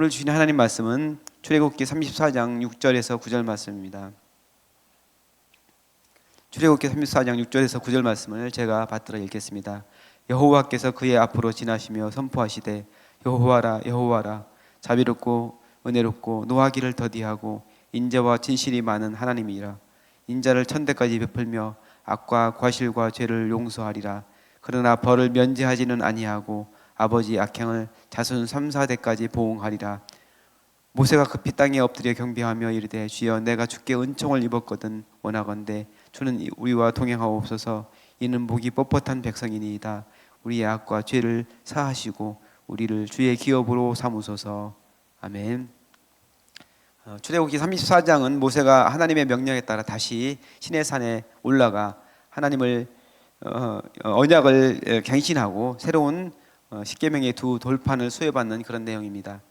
오늘 주신 하나님 말씀은 출애굽기 34장 6절에서 9절 말씀입니다. 출애굽기 34장 6절에서 9절 말씀을 제가 받들어 읽겠습니다. 여호와께서 그의 앞으로 지나시며 선포하시되 여호와라 여호와라 자비롭고 은혜롭고 노하기를 더디하고 인자와 진실이 많은 하나님이라. 인자를 천대까지 베풀며 악과 과실과 죄를 용서하리라. 그러나 벌을 면제하지는 아니하고 아버지 악행을 자손 3, 4대까지 보응하리라. 모세가 급히 땅에 엎드려 경배하며 이르되 주여 내가 주께 은총을 입었거든 원하건대 주는 우리와 동행하옵소서. 이는 목이 뻣뻣한 백성이니이다. 우리의 악과 죄를 사하시고 우리를 주의 기업으로 삼으소서. 아멘. 출애굽기 34장은 모세가 하나님의 명령에 따라 다시 시내산에 올라가 하나님을 언약을 갱신하고 새로운 십계명의 두 돌판을 수여받는 그런 내용입니다.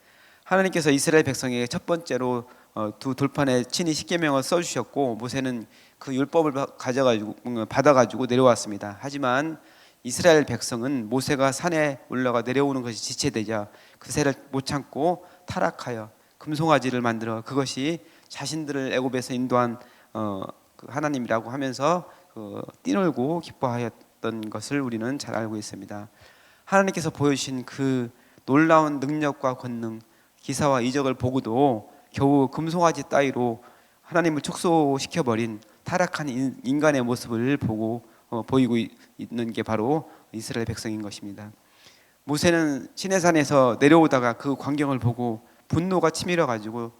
하나님께서 이스라엘 백성에게 첫 번째로 두 돌판에 친히 십계명을 써주셨고 모세는 그 율법을 받아가지고 내려왔습니다. 하지만 이스라엘 백성은 모세가 산에 올라가 내려오는 것이 지체되자 그새를 못 참고 타락하여 금송아지를 만들어 그것이 자신들을 애굽에서 인도한 하나님이라고 하면서 뛰놀고 기뻐하였던 것을 우리는 잘 알고 있습니다. 하나님께서 보여주신 그 놀라운 능력과 권능, 기사와 이적을 보고도 겨우 금송아지 따위로 하나님을 축소시켜버린 타락한 인간의 모습을 보이고 있는 게 바로 이스라엘 백성인 것입니다. 모세는 시내산에서 내려오다가 그 광경을 보고 분노가 치밀어 가지고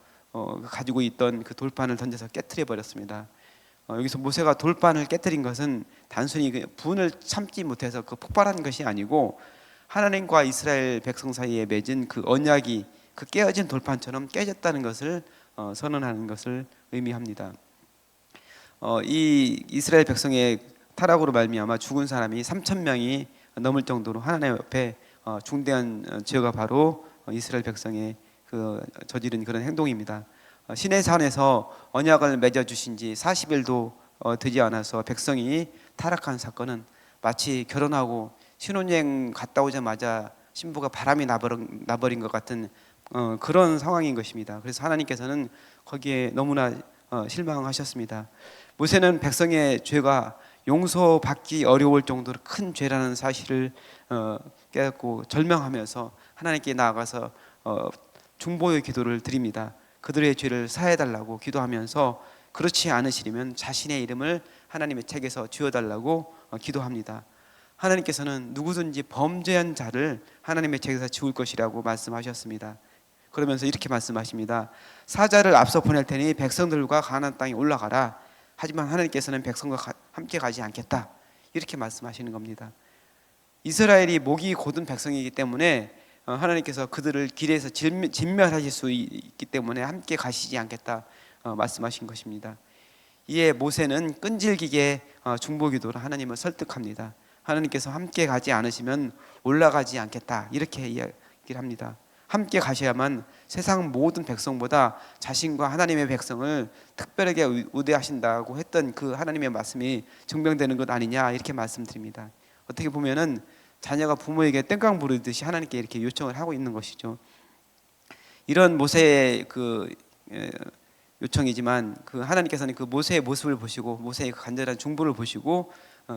가지고 있던 그 돌판을 던져서 깨트려 버렸습니다. 여기서 모세가 돌판을 깨트린 것은 단순히 분을 참지 못해서 그 폭발한 것이 아니고 하나님과 이스라엘 백성 사이에 맺은 그 언약이 그 깨어진 돌판처럼 깨졌다는 것을 선언하는 것을 의미합니다. 이 이스라엘 백성의 타락으로 말미암아 죽은 사람이 3,000명이 넘을 정도로 하나님 앞에 중대한 죄가 바로 이스라엘 백성의 저지른 그런 행동입니다. 시내산에서 언약을 맺어 주신 지 40일도 되지 않아서 백성이 타락한 사건은 마치 결혼하고 신혼여행 갔다 오자마자 신부가 바람이 나버린 것 같은 그런 상황인 것입니다. 그래서 하나님께서는 거기에 너무나 실망하셨습니다. 모세는 백성의 죄가 용서받기 어려울 정도로 큰 죄라는 사실을 깨닫고 절명하면서 하나님께 나아가서 중보의 기도를 드립니다. 그들의 죄를 사해달라고 기도하면서 그렇지 않으시려면 자신의 이름을 하나님의 책에서 지워달라고 기도합니다. 하나님께서는 누구든지 범죄한 자를 하나님의 책에서 지울 것이라고 말씀하셨습니다. 그러면서 이렇게 말씀하십니다. 사자를 앞서 보낼 테니 백성들과 가나안 땅에 올라가라. 하지만 하나님께서는 백성과 함께 가지 않겠다. 이렇게 말씀하시는 겁니다. 이스라엘이 목이 곧은 백성이기 때문에 하나님께서 그들을 길에서 진멸하실 수 있기 때문에 함께 가시지 않겠다 말씀하신 것입니다. 이에 모세는 끈질기게 중보기도로 하나님을 설득합니다. 하나님께서 함께 가지 않으시면 올라가지 않겠다 이렇게 이야기를 합니다. 함께 가셔야만 세상 모든 백성보다 자신과 하나님의 백성을 특별하게 우대하신다고 했던 그 하나님의 말씀이 증명되는 것 아니냐 이렇게 말씀드립니다. 어떻게 보면은 자녀가 부모에게 땡깡 부르듯이 하나님께 이렇게 요청을 하고 있는 것이죠. 이런 모세의 요청이지만 하나님께서는 그 모세의 모습을 보시고 모세의 간절한 중보를 보시고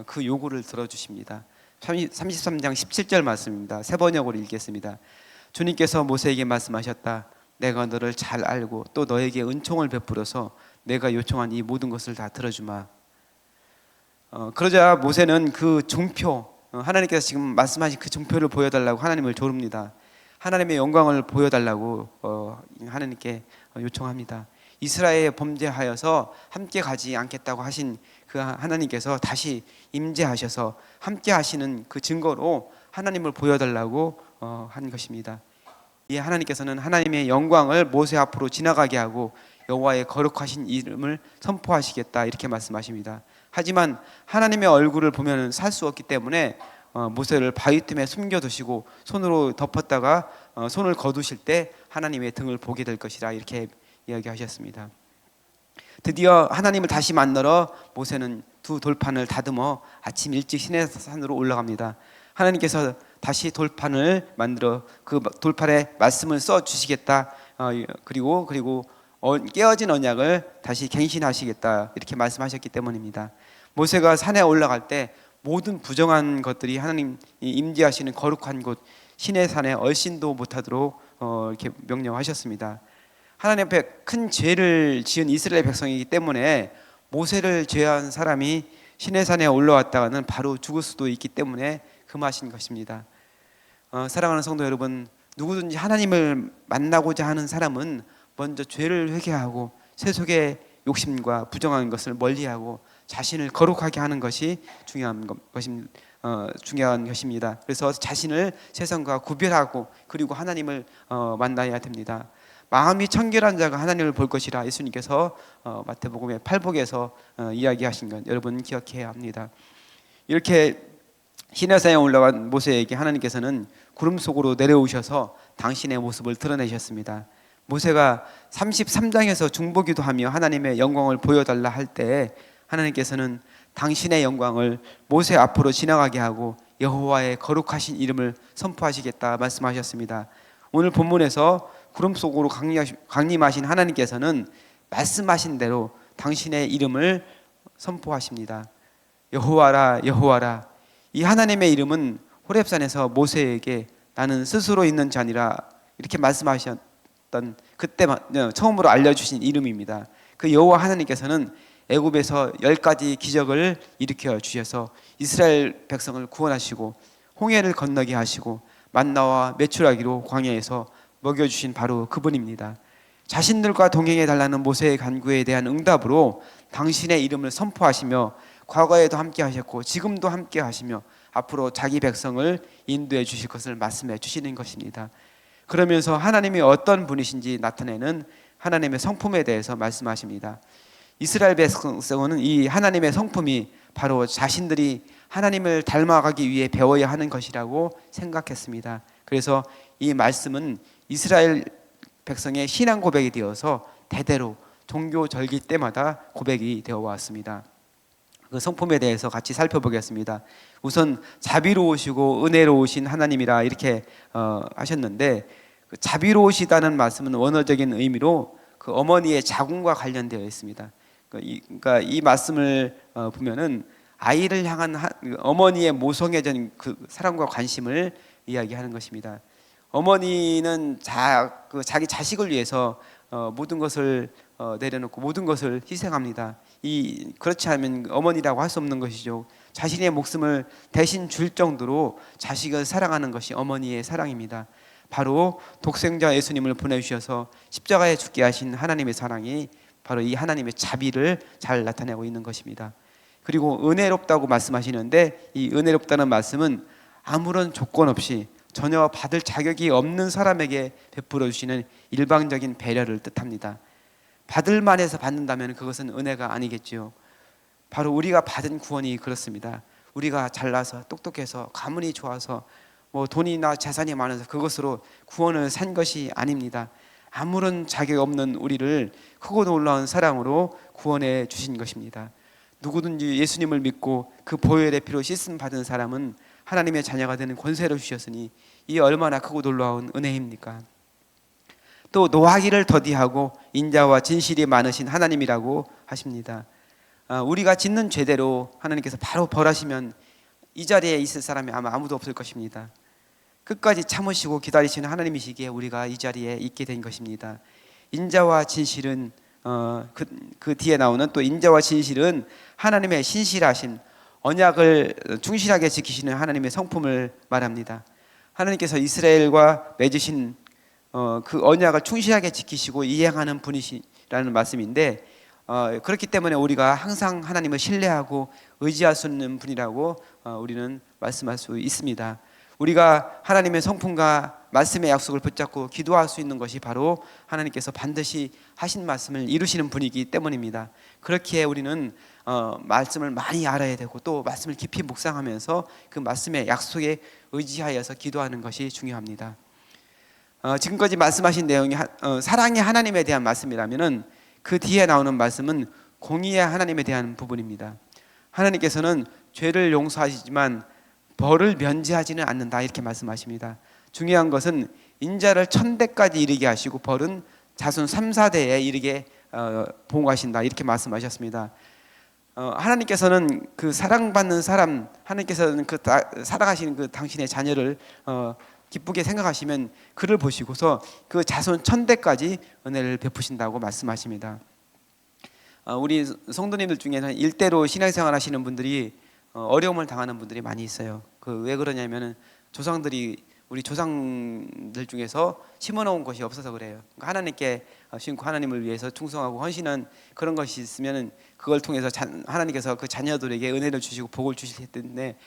그 요구를 들어주십니다. 33장 17절 말씀입니다. 세 번역으로 읽겠습니다. 주님께서 모세에게 말씀하셨다. 내가 너를 잘 알고 또 너에게 은총을 베풀어서 내가 요청한 이 모든 것을 다 들어주마. 그러자 모세는 그 종표, 하나님께서 지금 말씀하신 그 종표를 보여달라고 하나님을 조릅니다. 하나님의 영광을 보여달라고 하나님께 요청합니다. 이스라엘에 범죄하여서 함께 가지 않겠다고 하신 그 하나님께서 다시 임재하셔서 함께 하시는 그 증거로 하나님을 보여달라고 한 것입니다. 이 하나님께서는 하나님의 영광을 모세 앞으로 지나가게 하고 여호와의 거룩하신 이름을 선포하시겠다 이렇게 말씀하십니다. 하지만 하나님의 얼굴을 보면 살 수 없기 때문에 모세를 바위 틈에 숨겨두시고 손으로 덮었다가 손을 거두실 때 하나님의 등을 보게 될 것이라 이렇게 이야기하셨습니다. 드디어 하나님을 다시 만나러 모세는 두 돌판을 다듬어 아침 일찍 시내산으로 올라갑니다. 하나님께서 다시 돌판을 만들어 그 돌판에 말씀을 써 주시겠다. 그리고 깨어진 언약을 다시 갱신하시겠다, 이렇게 말씀하셨기 때문입니다. 모세가 산에 올라갈 때 모든 부정한 것들이 하나님 임재하시는 거룩한 곳 시내 산에 얼씬도 못하도록 이렇게 명령하셨습니다. 하나님 앞에 큰 죄를 지은 이스라엘 백성이기 때문에 모세를 제외한 사람이 시내산에 올라왔다가는 바로 죽을 수도 있기 때문에 금하신 것입니다. 사랑하는 성도 여러분, 누구든지 하나님을 만나고자 하는 사람은 먼저 죄를 회개하고 세속의 욕심과 부정한 것을 멀리하고 자신을 거룩하게 하는 것이 중요한 것입니다. 그래서 자신을 세상과 구별하고 그리고 하나님을 만나야 됩니다. 마음이 청결한 자가 하나님을 볼 것이라 예수님께서 마태복음의 8복에서 이야기하신 것 여러분 기억해야 합니다. 이렇게 시내산에 올라간 모세에게 하나님께서는 구름 속으로 내려오셔서 당신의 모습을 드러내셨습니다. 모세가 33장에서 중보기도하며 하나님의 영광을 보여달라 할 때 하나님께서는 당신의 영광을 모세 앞으로 지나가게 하고 여호와의 거룩하신 이름을 선포하시겠다 말씀하셨습니다. 오늘 본문에서 구름 속으로 강림하신 하나님께서는 말씀하신 대로 당신의 이름을 선포하십니다. 여호와라 여호와라. 이 하나님의 이름은 호렙산에서 모세에게 나는 스스로 있는 자니라 이렇게 말씀하셨던 그때 처음으로 알려주신 이름입니다. 그 여호와 하나님께서는 애굽에서 10가지 기적을 일으켜 주셔서 이스라엘 백성을 구원하시고 홍해를 건너게 하시고 만나와 메추라기로 광야에서 먹여주신 바로 그분입니다. 자신들과 동행해 달라는 모세의 간구에 대한 응답으로 당신의 이름을 선포하시며 과거에도 함께 하셨고 지금도 함께 하시며 앞으로 자기 백성을 인도해 주실 것을 말씀해 주시는 것입니다. 그러면서 하나님이 어떤 분이신지 나타내는 하나님의 성품에 대해서 말씀하십니다. 이스라엘 백성은 이 하나님의 성품이 바로 자신들이 하나님을 닮아가기 위해 배워야 하는 것이라고 생각했습니다. 그래서 이 말씀은 이스라엘 백성의 신앙 고백이 되어서 대대로 종교 절기 때마다 고백이 되어 왔습니다. 그 성품에 대해서 같이 살펴보겠습니다. 우선 자비로우시고 은혜로우신 하나님이라 이렇게 하셨는데 그 자비로우시다는 말씀은 원어적인 의미로 그 어머니의 자궁과 관련되어 있습니다. 그러니까 이 말씀을 보면은 아이를 향한 어머니의 모성에 전 그 사랑과 관심을 이야기하는 것입니다. 어머니는 자기 자식을 위해서 모든 것을 내려놓고 모든 것을 희생합니다. 그렇지 않으면 어머니라고 할 수 없는 것이죠. 자신의 목숨을 대신 줄 정도로 자식을 사랑하는 것이 어머니의 사랑입니다. 바로 독생자 예수님을 보내주셔서 십자가에 죽게 하신 하나님의 사랑이 바로 이 하나님의 자비를 잘 나타내고 있는 것입니다. 그리고 은혜롭다고 말씀하시는데 이 은혜롭다는 말씀은 아무런 조건 없이 전혀 받을 자격이 없는 사람에게 베풀어 주시는 일방적인 배려를 뜻합니다. 받을 만해서 받는다면 그것은 은혜가 아니겠지요. 바로 우리가 받은 구원이 그렇습니다. 우리가 잘나서 똑똑해서 가문이 좋아서 뭐 돈이나 재산이 많아서 그것으로 구원을 산 것이 아닙니다. 아무런 자격 없는 우리를 크고 놀라운 사랑으로 구원해 주신 것입니다. 누구든지 예수님을 믿고 그 보혈의 피로 씻음 받은 사람은 하나님의 자녀가 되는 권세를 주셨으니 이 얼마나 크고 놀라운 은혜입니까? 또 노하기를 더디하고 인자와 진실이 많으신 하나님이라고 하십니다. 우리가 짓는 죄대로 하나님께서 바로 벌하시면 이 자리에 있을 사람이 아마 아무도 없을 것입니다. 끝까지 참으시고 기다리시는 하나님이시기에 우리가 이 자리에 있게 된 것입니다. 인자와 진실은 그 뒤에 나오는 또 인자와 진실은 하나님의 신실하신 언약을 충실하게 지키시는 하나님의 성품을 말합니다. 하나님께서 이스라엘과 맺으신 그 언약을 충실하게 지키시고 이행하는 분이시라는 말씀인데 그렇기 때문에 우리가 항상 하나님을 신뢰하고 의지할 수 있는 분이라고 우리는 말씀할 수 있습니다. 우리가 하나님의 성품과 말씀의 약속을 붙잡고 기도할 수 있는 것이 바로 하나님께서 반드시 하신 말씀을 이루시는 분이기 때문입니다. 그렇기에 우리는 말씀을 많이 알아야 되고 또 말씀을 깊이 묵상하면서 그 말씀의 약속에 의지하여서 기도하는 것이 중요합니다. 지금까지 말씀하신 내용이 사랑의 하나님에 대한 말씀이라면은 그 뒤에 나오는 말씀은 공의의 하나님에 대한 부분입니다. 하나님께서는 죄를 용서하시지만 벌을 면제하지는 않는다 이렇게 말씀하십니다. 중요한 것은 인자를 천대까지 이르게 하시고 벌은 자손 3, 4대에 이르게 보응하신다 이렇게 말씀하셨습니다. 하나님께서는 그 사랑받는 사람, 하나님께서는 사랑하시는 그 당신의 자녀를 기쁘게 생각하시면 그를 보시고서 그 자손 천대까지 은혜를 베푸신다고 말씀하십니다. 우리 성도님들 중에는 일대로 신앙생활 하시는 분들이 어려움을 당하는 분들이 많이 있어요. 왜 그러냐면은 우리 조상들 중에서 심어놓은 것이 없어서 그래요. 하나님께 신고 하나님을 위해서 충성하고 헌신한 그런 것이 있으면 그걸 통해서 하나님께서 그 자녀들에게 은혜를 주시고 복을 주실 텐데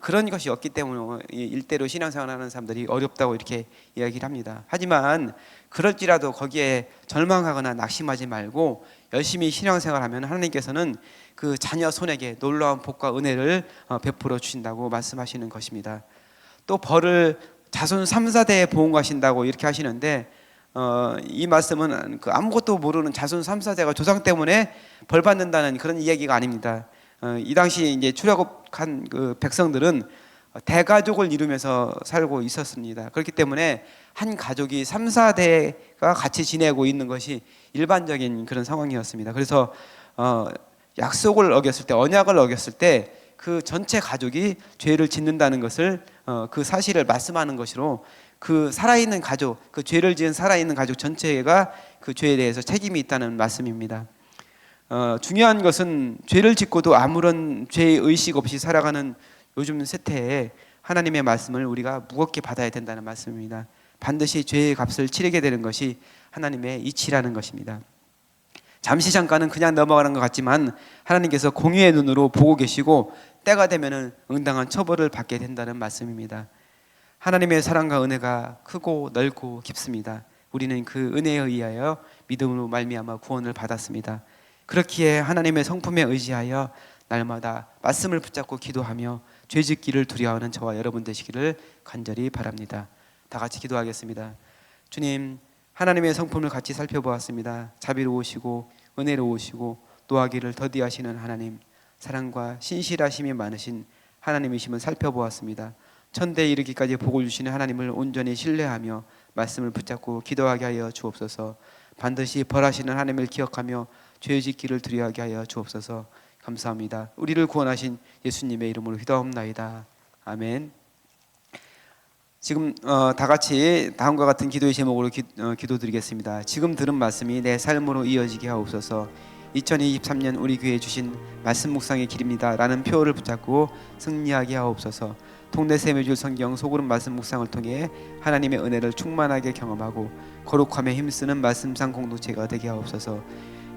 그런 것이 없기 때문에 일대로 신앙생활하는 사람들이 어렵다고 이렇게 이야기를 합니다. 하지만 그럴지라도 거기에 절망하거나 낙심하지 말고 열심히 신앙생활하면 하나님께서는 그 자녀 손에게 놀라운 복과 은혜를 베풀어 주신다고 말씀하시는 것입니다. 또 벌을 자손 3, 4대에 보응하신다고 이렇게 하시는데 이 말씀은 아무것도 모르는 자손 3, 4대가 조상 때문에 벌 받는다는 그런 이야기가 아닙니다. 이 당시 이제 출애굽한 그 백성들은 대가족을 이루면서 살고 있었습니다. 그렇기 때문에 한 가족이 3, 4대가 같이 지내고 있는 것이 일반적인 그런 상황이었습니다. 그래서 약속을 어겼을 때, 언약을 어겼을 때 그 전체 가족이 죄를 짓는다는 것을 그 사실을 말씀하는 것으로 그 살아있는 가족, 그 죄를 지은 살아있는 가족 전체가 그 죄에 대해서 책임이 있다는 말씀입니다. 중요한 것은 죄를 짓고도 아무런 죄의 의식 없이 살아가는 요즘 세태에 하나님의 말씀을 우리가 무겁게 받아야 된다는 말씀입니다. 반드시 죄의 값을 치르게 되는 것이 하나님의 이치라는 것입니다. 잠시 잠깐은 그냥 넘어가는 것 같지만 하나님께서 공의의 눈으로 보고 계시고 때가 되면 응당한 처벌을 받게 된다는 말씀입니다. 하나님의 사랑과 은혜가 크고 넓고 깊습니다. 우리는 그 은혜에 의하여 믿음으로 말미암아 구원을 받았습니다. 그렇기에 하나님의 성품에 의지하여 날마다 말씀을 붙잡고 기도하며 죄짓기를 두려워하는 저와 여러분 되시기를 간절히 바랍니다. 다 같이 기도하겠습니다. 주님, 하나님의 성품을 같이 살펴보았습니다. 자비로우시고 은혜로우시고 노하기를 더디하시는 하나님, 사랑과 신실하심이 많으신 하나님이심을 살펴보았습니다. 천대에 이르기까지 복을 주시는 하나님을 온전히 신뢰하며 말씀을 붙잡고 기도하게 하여 주옵소서. 반드시 벌하시는 하나님을 기억하며 죄짓기를 두려워하게 하여 주옵소서. 감사합니다. 우리를 구원하신 예수님의 이름으로 기도하옵나이다. 아멘. 지금 다 같이 다음과 같은 기도의 제목으로 기도드리겠습니다. 지금 들은 말씀이 내 삶으로 이어지게 하옵소서. 2023년 우리 교회에 주신 말씀 묵상의 길입니다 라는 표어를 붙잡고 승리하게 하옵소서. 통내 세매줄 성경 소그룹 말씀 묵상을 통해 하나님의 은혜를 충만하게 경험하고 거룩함에 힘쓰는 말씀상 공동체가 되게 하옵소서.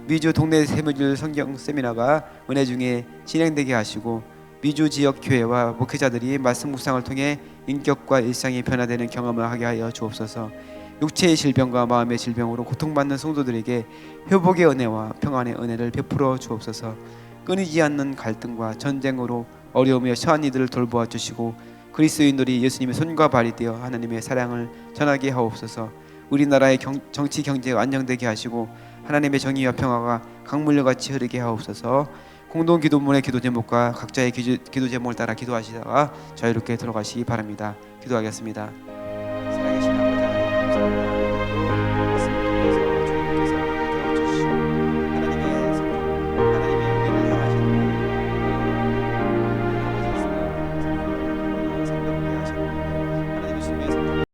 미주 동네 세매줄 성경 세미나가 은혜 중에 진행되게 하시고 미주 지역 교회와 목회자들이 말씀 묵상을 통해 인격과 일상이 변화되는 경험을 하게 하여 주옵소서. 육체의 질병과 마음의 질병으로 고통받는 성도들에게 회복의 은혜와 평안의 은혜를 베풀어 주옵소서. 끊이지 않는 갈등과 전쟁으로 어려움에 처한 이들을 돌보아 주시고 그리스도인들이 예수님의 손과 발이 되어 하나님의 사랑을 전하게 하옵소서. 우리나라의 정치 경제가 안정되게 하시고 하나님의 정의와 평화가 강물로같이 흐르게 하옵소서. 공동 기도문의 기도 제목과 각자의 기도 제목을 따라 기도하시다가 자유롭게 들어가시기 바랍니다. 기도하겠습니다.